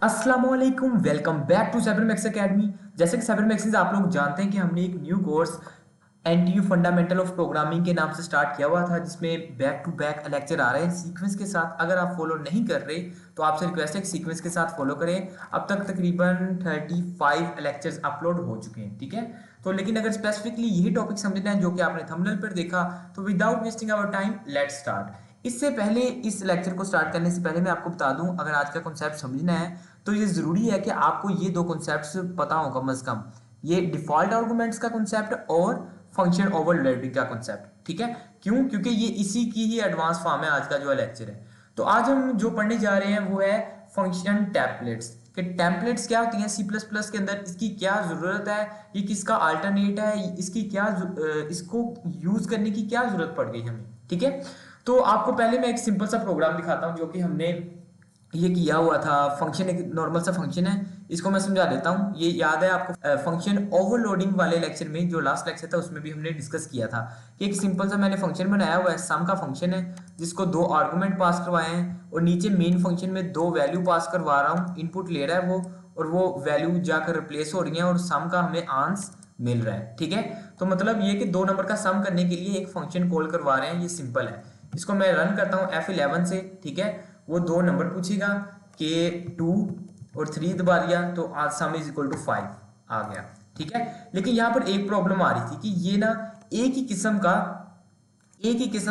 अस्सलामुअलैकुम, welcome back to साइबरमैक्स academy. जैसे कि साइबरमैक्स आप लोग जानते हैं कि हमने एक new course NTU fundamental of programming के नाम से स्टार्ट किया हुआ था, जिसमें बैक टू बैक लेक्चर आ रहे हैं सीक्वेंस के साथ। अगर आप फॉलो नहीं कर रहे तो आपसे रिक्वेस्ट है कि सीक्वेंस के साथ फॉलो करें। अब तक तकरीबन 35 लेक्चर्स अपलोड हो चुके हैं, ठीक है। तो लेकिन अगर स्पेसिफिकली यही टॉपिक समझना है जो कि आपने थंबनेल पर देखा, तो without wasting our time let's start. इससे पहले, इस लेक्चर को स्टार्ट करने से पहले मैं आपको बता दूं, अगर आज का कॉन्सेप्ट समझना है तो ये जरूरी है कि आपको ये दो कॉन्सेप्ट्स पता हो कम से कम। ये डिफॉल्ट आर्गुमेंट्स का कॉन्सेप्ट और फंक्शन ओवरलोडिंग का कॉन्सेप्ट, ठीक है। क्यों? क्योंकि ये इसी की ही एडवांस फॉर्म है आज का जो लेक्चर है। तो आज हम जो पढ़ने जा रहे हैं वो है फंक्शन टेम्पलेट्स। कि टेम्पलेट्स क्या होती हैं सी प्लस प्लस के अंदर, इसकी क्या जरूरत है, ये किसका अल्टरनेट है, इसकी क्या इसको यूज करने की क्या जरूरत पड़ गई हमें, ठीक है। तो आपको पहले मैं एक सिंपल सा प्रोग्राम दिखाता हूं जो कि हमने ये किया हुआ था। फंक्शन एक नॉर्मल सा फंक्शन है, इसको मैं समझा देता हूँ। ये याद है आपको फंक्शन ओवरलोडिंग वाले लेक्चर में, जो लास्ट लेक्चर था उसमें भी हमने डिस्कस किया था कि एक सिंपल सा मैंने फंक्शन बनाया हुआ है, सम का फंक्शन है, जिसको दो आर्गुमेंट पास करवाए हैं और नीचे मेन फंक्शन में दो वैल्यू पास करवा रहा हूँ। इनपुट ले रहा है वो, और वो वैल्यू जाकर रिप्लेस हो रही है और सम का हमें आंसर मिल रहा है, ठीक है। तो मतलब ये कि दो नंबर का सम करने के लिए एक फंक्शन कॉल करवा रहे हैं, ये सिंपल है। इसको मैं रन करता हूँ F11 से, ठीक है। वो दो नंबर पूछेगा कि 2 और 3 दबा दिया तो सम इज इक्वल टू 5 आ गया, ठीक है। लेकिन यहाँ पर एक प्रॉब्लम आ रही थी कि ये ना एक ही किस्म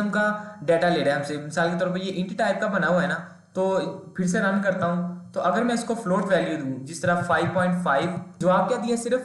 का डाटा ले रहा है हमसे। मिसाल के तौर पर ये इंट टाइप का बना हुआ है ना, तो फिर से रन करता हूँ। तो अगर मैं इसको फ्लोट वैल्यू दूं, जिस तरह 5.5, जवाब क्या दिया, सिर्फ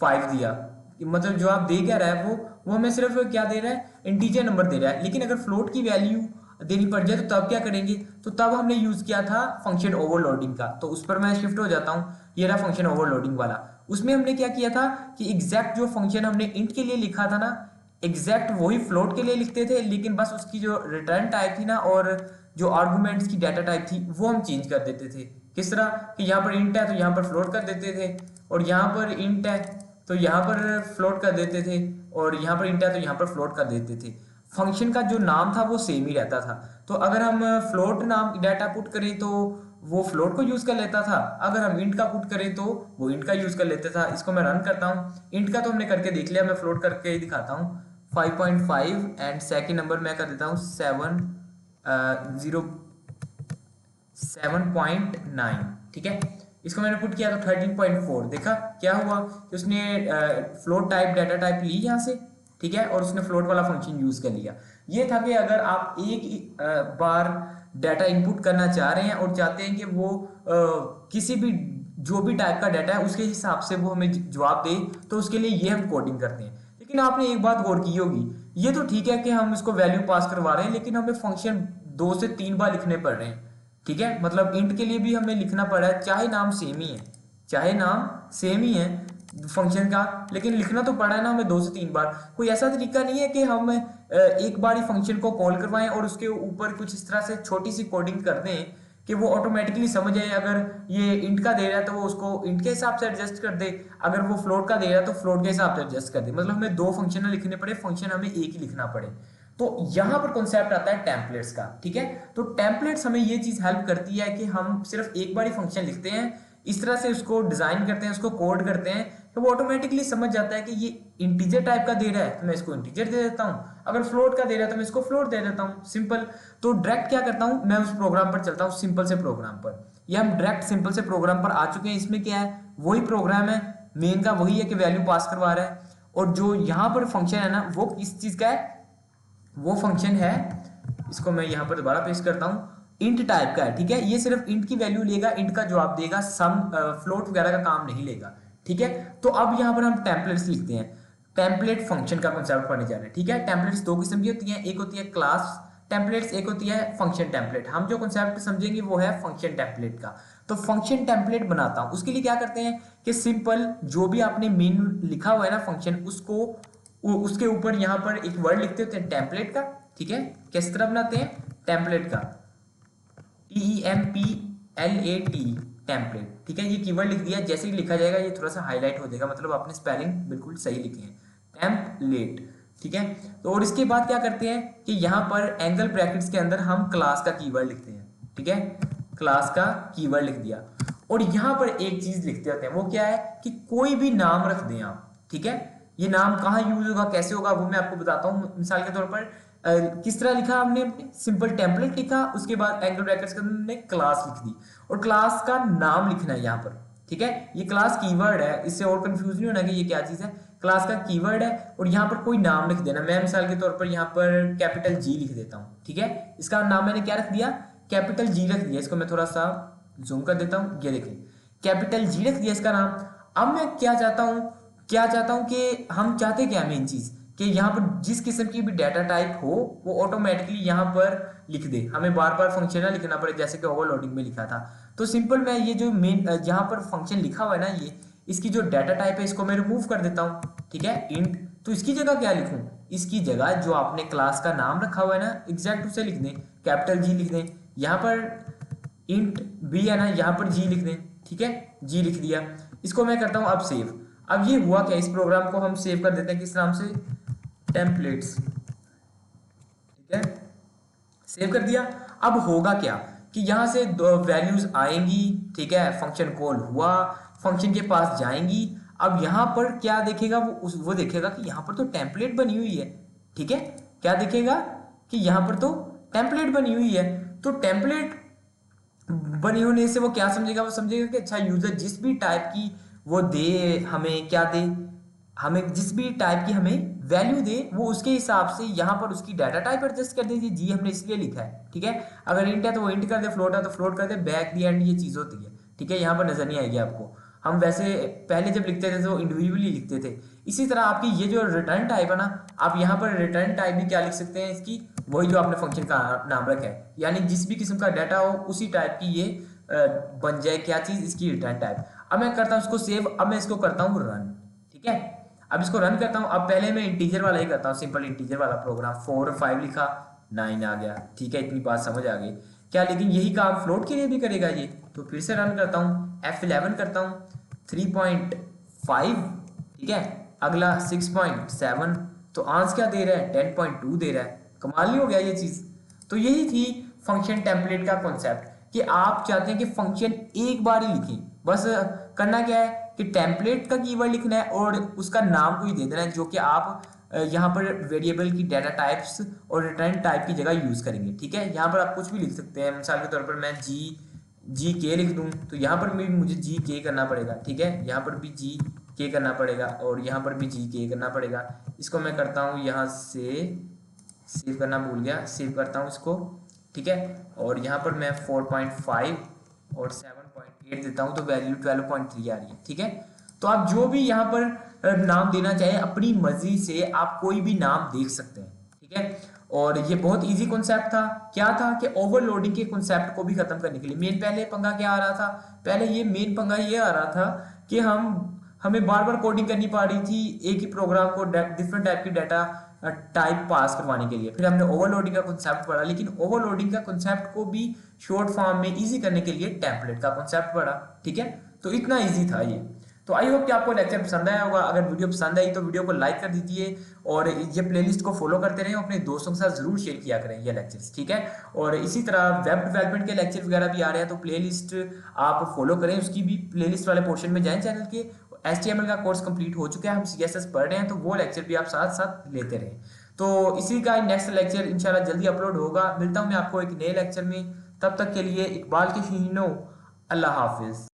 5 दिया। मतलब जवाब दे क्या रहा है वो हमें सिर्फ क्या दे रहा है, इंटीजर नंबर दे रहा है। लेकिन अगर फ्लोट की वैल्यू देनी पड़ जाए तो तब क्या करेंगे, तो तब हमने यूज किया था फंक्शन ओवरलोडिंग का। तो उस पर मैं शिफ्ट हो जाता हूँ, ये रहा फंक्शन ओवरलोडिंग वाला। उसमें हमने क्या किया था कि एग्जैक्ट जो फंक्शन हमने इंट के लिए लिखा था ना, एग्जैक्ट वही फ्लोट के लिए लिखते थे, लेकिन बस उसकी जो रिटर्न टाइप थी ना और जो आर्गुमेंट्स की डाटा टाइप थी वो हम चेंज कर देते थे। किस तरह कि यहाँ पर इंट है तो यहाँ पर फ्लोट कर देते थे, और यहाँ पर इंट है तो यहाँ पर फ्लोट कर देते थे, और यहाँ पर इंट है तो यहाँ पर फ्लोट कर देते थे। फंक्शन का जो नाम था वो सेम ही रहता था। तो अगर हम फ्लोट नाम डाटा पुट करें तो वो फ्लोट को यूज कर लेता था, अगर हम इंट का पुट करें तो वो इंट का यूज कर लेता था। इसको मैं रन करता हूँ। इंट का तो हमने करके देख लिया, मैं फ्लोट करके ही दिखाता हूँ। 5.5 एंड सेकेंड नंबर मैं कर देता हूँ 7.9, ठीक है। इसको मैंने पुट किया तो 13.4। देखा क्या हुआ कि उसने फ्लोट टाइप डाटा टाइप ली यहाँ से, ठीक है, और उसने फ्लोट वाला फंक्शन यूज कर लिया। ये था कि अगर आप एक बार डाटा इनपुट करना चाह रहे हैं और चाहते हैं कि वो किसी भी जो भी टाइप का डाटा है उसके हिसाब से वो हमें जवाब दे, तो उसके लिए ये हम कोडिंग करते हैं। लेकिन आपने एक बात गौर की होगी, ये तो ठीक है कि हम इसको वैल्यू पास करवा रहे हैं, लेकिन हमें फंक्शन 2 से 3 बार लिखने पड़ रहे हैं, ठीक है। मतलब इंट के लिए भी हमें लिखना पड़ा है, चाहे नाम सेम ही है फंक्शन का, लेकिन लिखना तो पड़ा है ना हमें 2 से 3 बार। कोई ऐसा तरीका नहीं है कि हम एक बार ही फंक्शन को कॉल करवाएं और उसके ऊपर कुछ इस तरह से छोटी सी कोडिंग कर दें कि वो ऑटोमेटिकली समझ जाए। अगर ये इंट का दे रहा है तो वो उसको इंट के हिसाब से एडजस्ट कर दे, अगर वो फ्लोट का दे रहा है तो फ्लोट के हिसाब से एडजस्ट कर दे। मतलब हमें दो फंक्शन लिखने पड़े, फंक्शन हमें एक ही लिखना पड़े। तो यहां पर कॉन्सेप्ट आता है टेम्पलेट्स का, ठीक है। तो टेम्पलेट्स हमें ये चीज हेल्प करती है कि हम सिर्फ एक बार ही फंक्शन लिखते हैं, इस तरह से उसको डिजाइन करते हैं, उसको कोड करते हैं, तो वो ऑटोमेटिकली समझ जाता है कि ये इंटीजर टाइप का दे रहा है तो मैं इसको इंटीजर दे देता हूं, अगर फ्लोट का दे रहा है तो मैं इसको फ्लोट दे देता हूं, सिंपल। तो डायरेक्ट क्या करता हूं, मैं उस प्रोग्राम पर चलता हूं, सिंपल से प्रोग्राम पर। ये हम डायरेक्ट सिंपल से प्रोग्राम पर आ चुके हैं। इसमें क्या है, वही प्रोग्राम है, मेन का वही है कि वैल्यू पास करवा रहा है, और जो यहाँ पर फंक्शन है ना वो किस चीज का है, वो फंक्शन है, इसको मैं यहां पर दोबारा पेस्ट करता हूं, इंट टाइप का है, ठीक है। ये सिर्फ इंट की वैल्यू लेगा, इंट का जवाब देगा, सम फ्लोट वगैरह का काम नहीं लेगा, ठीक है। तो अब यहां पर हम टेम्पलेट्स लिखते हैं। टेम्पलेट फंक्शन का कंसेप्ट पढ़ने जा रहे हैं, ठीक है। टेम्पलेट्स दो किस्म की होती हैं, एक होती है क्लास टेम्पलेट्स, एक होती है फंक्शन टेम्पलेट। हम जो कंसेप्ट समझेंगे वो है फंक्शन टेम्पलेट का। तो फंक्शन टेम्पलेट बनाता हूं, उसके लिए क्या करते हैं कि सिंपल जो भी आपने मेन लिखा हुआ है ना फंक्शन, उसको उसके ऊपर यहां पर एक वर्ड लिखते होते हैं टेम्पलेट का, ठीक है। किस तरह बनाते हैं, टेम्पलेट का, TEMPLAT, टेम्पलेट, ठीक है। ये कीवर्ड लिख दिया, जैसे ही लिखा जाएगा ये थोड़ा सा हाईलाइट हो जाएगा, मतलब आपने स्पेलिंग बिल्कुल सही लिखी है, टेम्पलेट, ठीक है। तो और इसके बाद क्या करते हैं कि यहाँ पर एंगल ब्रैकेट्स के अंदर हम क्लास का कीवर्ड लिखते हैं, ठीक है। क्लास का कीवर्ड लिख दिया, और यहाँ पर एक चीज लिखते होते हैं, वो क्या है कि कोई भी नाम रख दें आप, ठीक है। ये नाम कहाँ यूज होगा, कैसे होगा, वो मैं आपको बताता हूँ। मिसाल के तौर पर किस तरह लिखा हमने, सिंपल टेम्पलेट लिखा, उसके बाद एंगल ब्रैकेट्स के अंदर हमने क्लास लिख दी और क्लास का नाम लिखना है यहाँ पर, ठीक है। ये क्लास कीवर्ड है, इससे और कंफ्यूज नहीं होना कि ये क्या चीज है। क्लास का कीवर्ड है और यहाँ पर कोई नाम लिख देना। मैं मिसाल के तौर पर यहाँ पर कैपिटल जी लिख देता हूँ, ठीक है। इसका नाम मैंने क्या रख दिया, कैपिटल जी रख दिया। इसको मैं थोड़ा सा जूम कर देता हूँ, ये देखें कैपिटल जी रख दिया इसका नाम। अब मैं क्या चाहता हूँ कि हम चाहते क्या, मेन चीज कि यहाँ पर जिस किस्म की भी डाटा टाइप हो वो ऑटोमेटिकली यहाँ पर लिख दे, हमें बार बार फंक्शन ना लिखना पड़े जैसे कि ओवरलोडिंग में लिखा था। तो सिंपल मैं ये जो मेन यहाँ पर फंक्शन लिखा हुआ है ना, ये इसकी जो डाटा टाइप है इसको मैं रिमूव कर देता हूँ, ठीक है, इंट। तो इसकी जगह क्या लिखूं, इसकी जगह जो आपने क्लास का नाम रखा हुआ है ना, एग्जैक्ट उसे लिख दें, कैपिटल जी लिख दें। यहाँ पर इंट बी है ना, यहाँ पर जी लिख दें, ठीक है, जी लिख दिया। इसको मैं करता हूँ अब सेव। अब ये हुआ क्या, इस प्रोग्राम को हम सेव कर देते हैं किस नाम से, टेम्पलेट्स, ठीक है, सेव कर दिया। अब होगा क्या कि यहां से वैल्यूज आएंगी, ठीक है, फंक्शन कॉल हुआ, फंक्शन के पास जाएंगी। अब यहां पर क्या देखेगा, वो देखेगा कि यहां पर तो टेम्पलेट बनी हुई है, ठीक है। क्या देखेगा कि यहां पर तो टेम्पलेट बनी हुई है। तो टेम्पलेट बनी होने से वो क्या समझेगा, वो समझेगा कि अच्छा यूजर जिस भी टाइप की वो दे, हमें क्या दे, हमें जिस भी टाइप की हमें वैल्यू दे, वो उसके हिसाब से यहाँ पर उसकी डाटा टाइप एडजस्ट कर दीजिए। जी हमने इसलिए लिखा है, ठीक है। अगर इंट है तो वो इंट कर दे, फ्लोट है तो फ्लोट कर दे, बैक दी एंड ये चीज होती है, ठीक है। यहाँ पर नजर नहीं आएगी आपको। हम वैसे पहले जब लिखते थे तो इंडिविजुअली लिखते थे। इसी तरह आपकी ये जो रिटर्न टाइप है ना, आप यहाँ पर रिटर्न टाइप भी क्या लिख सकते हैं इसकी, वही जो आपने फंक्शन का नाम रखा है, यानी जिस भी किस्म का डाटा हो उसी टाइप की ये बन जाए क्या चीज, इसकी रिटर्न टाइप। अब मैं करता हूँ इसको सेव, अब मैं इसको करता हूँ रन, ठीक है। अब इसको रन करता हूँ। अब पहले मैं इंटीजर वाला ही करता हूँ, सिंपल इंटीजर वाला प्रोग्राम। 4 और 5 लिखा, 9 आ गया, ठीक है, इतनी बात समझ आ गई क्या। लेकिन यही काम फ्लोट के लिए भी करेगा ये। तो फिर से रन करता हूँ, F11 करता हूँ, 3.5, ठीक है, अगला 6.7। तो आंसर क्या दे रहा है, 10.2 दे रहा है। कमाल नहीं हो गया ये चीज। तो यही थी फंक्शन टेम्पलेट का कॉन्सेप्ट, कि आप चाहते हैं कि फंक्शन एक बार ही लिखें, बस करना क्या है कि टेम्पलेट का कीवर्ड लिखना है और उसका नाम को ही दे देना है, जो कि आप यहाँ पर वेरिएबल की डाटा टाइप्स और रिटर्न टाइप की जगह यूज करेंगे, ठीक है। यहाँ पर आप कुछ भी लिख सकते हैं। मिसाल के तौर पर मैं जी के लिख दूं, तो यहाँ पर भी मुझे जी के करना पड़ेगा, ठीक है। यहाँ पर भी जी के करना पड़ेगा और यहाँ पर भी जी के करना पड़ेगा। इसको मैं करता हूँ यहाँ से, सेव करना भूल गया, सेव करता हूँ इसको, ठीक है। और यहाँ पर मैं 4.5 और 7.8 देता हूँ, तो वैल्यू 12.3 आ रही है, ठीक है। तो आप जो भी यहाँ पर नाम देना चाहे अपनी मर्जी से आप कोई भी नाम देख सकते हैं, ठीक है। और ये बहुत इजी कॉन्सेप्ट था। क्या था कि ओवरलोडिंग के कॉन्सेप्ट को भी खत्म करने के लिए मेन पहले पंगा क्या आ रहा था, पहले ये मेन पंगा ये आ रहा था कि हमें बार बार कोडिंग करनी पड़ रही थी एक ही प्रोग्राम को डिफरेंट टाइप की डाटा टाइप पास करवाने के लिए। फिर हमने ओवरलोडिंग का कॉन्सेप्ट पढ़ा, लेकिन ओवरलोडिंग का कॉन्सेप्ट को भी शॉर्ट फॉर्म में इजी करने के लिए टेम्पलेट का कॉन्सेप्ट पढ़ा, ठीक है। तो इतना इजी था ये। तो आई होप कि आपको लेक्चर पसंद आया होगा। अगर वीडियो पसंद आई तो वीडियो को लाइक कर दीजिए और ये प्लेलिस्ट को फॉलो करते रहें, अपने दोस्तों के साथ जरूर शेयर किया करें ये लेक्चर्स, ठीक है। और इसी तरह वेब डेवलपमेंट के लेक्चर वगैरह भी आ रहे हैं, तो प्लेलिस्ट आप फॉलो करें, उसकी भी प्लेलिस्ट वाले पोर्शन में जाएं चैनल के। HTML का कोर्स कंप्लीट हो चुका है, हम CSS पढ़ रहे हैं, तो वो लेक्चर भी आप साथ साथ लेते रहें। तो इसी का नेक्स्ट लेक्चर इंशाल्लाह जल्दी अपलोड होगा। मिलता हूं मैं आपको एक नए लेक्चर में, तब तक के लिए इकबाल के शीनो, अल्लाह हाफिज।